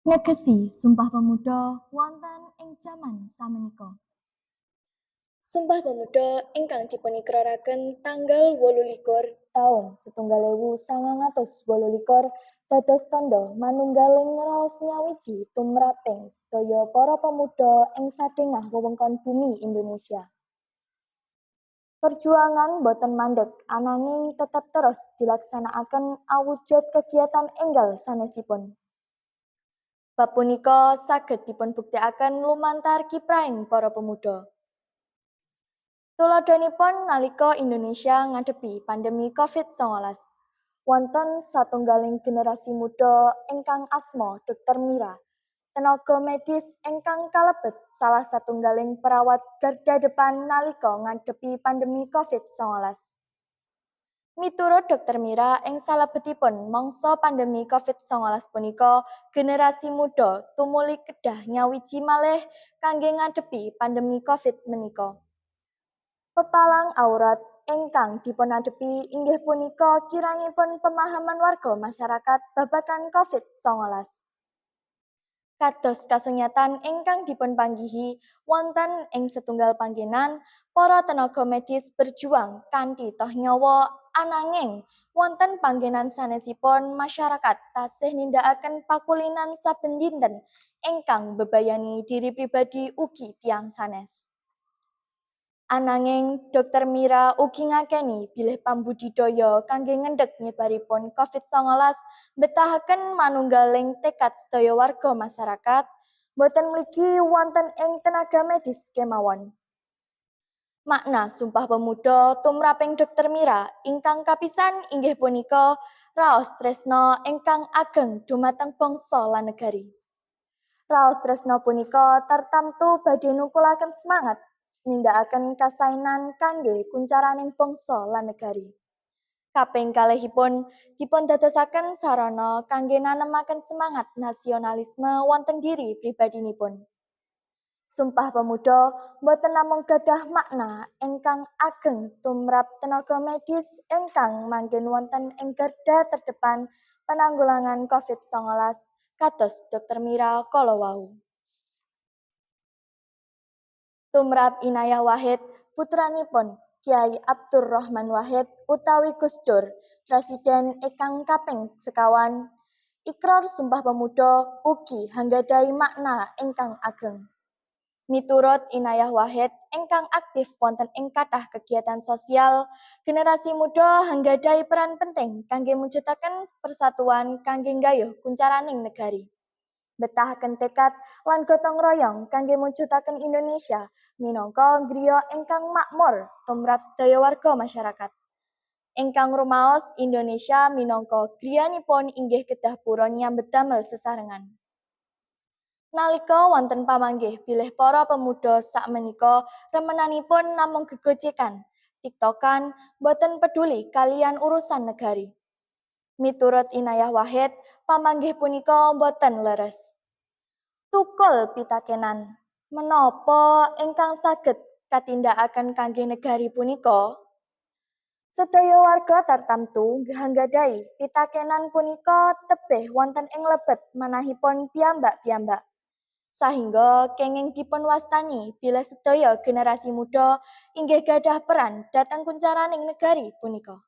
Negesi Sumpah Pemuda wonten ing jaman samenika. Sumpah Pemuda ingkang dipunikraraken tanggal 28 taun 1928 dados tandha manunggaling raos nyawiji tumraping sedaya para pemuda ing sadéngah wewengkon bumi Indonesia. Perjuangan boten mandeg ananging tetep terus dilaksanakaken awujud kegiatan enggal sanesipun. Bab punika saged dipunbuktikaken lumantar kiprahing para pemuda. Tuladhanipun nalika Indonesia ngadepi pandemi COVID-19, wonten satunggaling generasi muda ingkang asma Dr. Mira, tenaga medis ingkang kalebet salah satunggaling perawat garda depan nalika ngadepi pandemi COVID-19. Miturut Dr. Mira ing salebetipun mangsa pandemi COVID-19 punika, generasi muda tumuli kedah nyawiji malih kangge ngadepi pandemi COVID menika. Pepalang aurat ingkang dipunadepi inggih punika kirangipun pemahaman warga masyarakat babagan COVID-19. Kados kasunyatan ingkang dipunpanggihi wonten ing setunggal panggenan, para tenaga medis berjuang kanthi toh nyawa ananging wonten panggenan sanesipun masyarakat tasih nindakaken pakulinan saben dinten ingkang bebayani diri pribadi ugi tiyang sanes. Ananging Dr. Mira ugi ngakeni bilih pambudidaya kangge ngendheg nyebaripun COVID-19 betahaken manunggaling tekad sedaya warga masyarakat boten mligi wonten ing tenaga medis kemawon. Makna Sumpah Pemuda tumraping Dr. Mira ingkang kapisan inggih punika raos tresna ingkang ageng dumateng bangsa lan negari. Raos tresna punika tartamtu badhe nukulaken semangat nindakaken kasainan kangge kuncaraning bangsa lan negari. Kaping kalihipun dipundadosaken sarana kangge nanemaken semangat nasionalisme wonten diri pribadinipun. Sumpah Pemuda boten namung gadah makna ingkang ageng tumrap tenaga medis ingkang manggen wonten ing garda terdepan penanggulangan COVID-19 kados Dr. Mira kala wau. Tumrap Inayah Wahid, putranipun Kyai Abdurrahman Wahid utawi Gus Dur, Presiden ingkang kaping sekawan, ikrar Sumpah Pemuda ugi anggadhahi makna ingkang ageng. Miturut Inayah Wahid ingkang aktif wonten ing kathah kegiatan sosial, generasi muda anggadhahi peran penting kangge mujudaken persatuan kangge nggayuh kuncaraning negari. Betahaken tekad lan gotong royong kangge mujudaken Indonesia minangka griya ingkang makmur tumrap sedaya warga masyarakat. Ingkang rumaos Indonesia minangka griyanipun inggih kedah purun nyambet damel sesarengan. Nalika wonten pamanggih bilih para pemuda sakmenika remenanipun namung gegojekan, tiktokan, boten peduli kalian urusan negari. Miturut Inayah Wahid, pamanggih punika boten leres. Tukul pitakenan, menapa ingkang saged katindakaken kangge negari punika? Sedaya warga tartamtu nggadhahi pitakenan punika tebih wonten ing lebet manahipun piyambak-piyambak. Sahingga kenging dipunwastani bila sedaya generasi muda inggih gadah peran dhateng kuncaraning negari punika.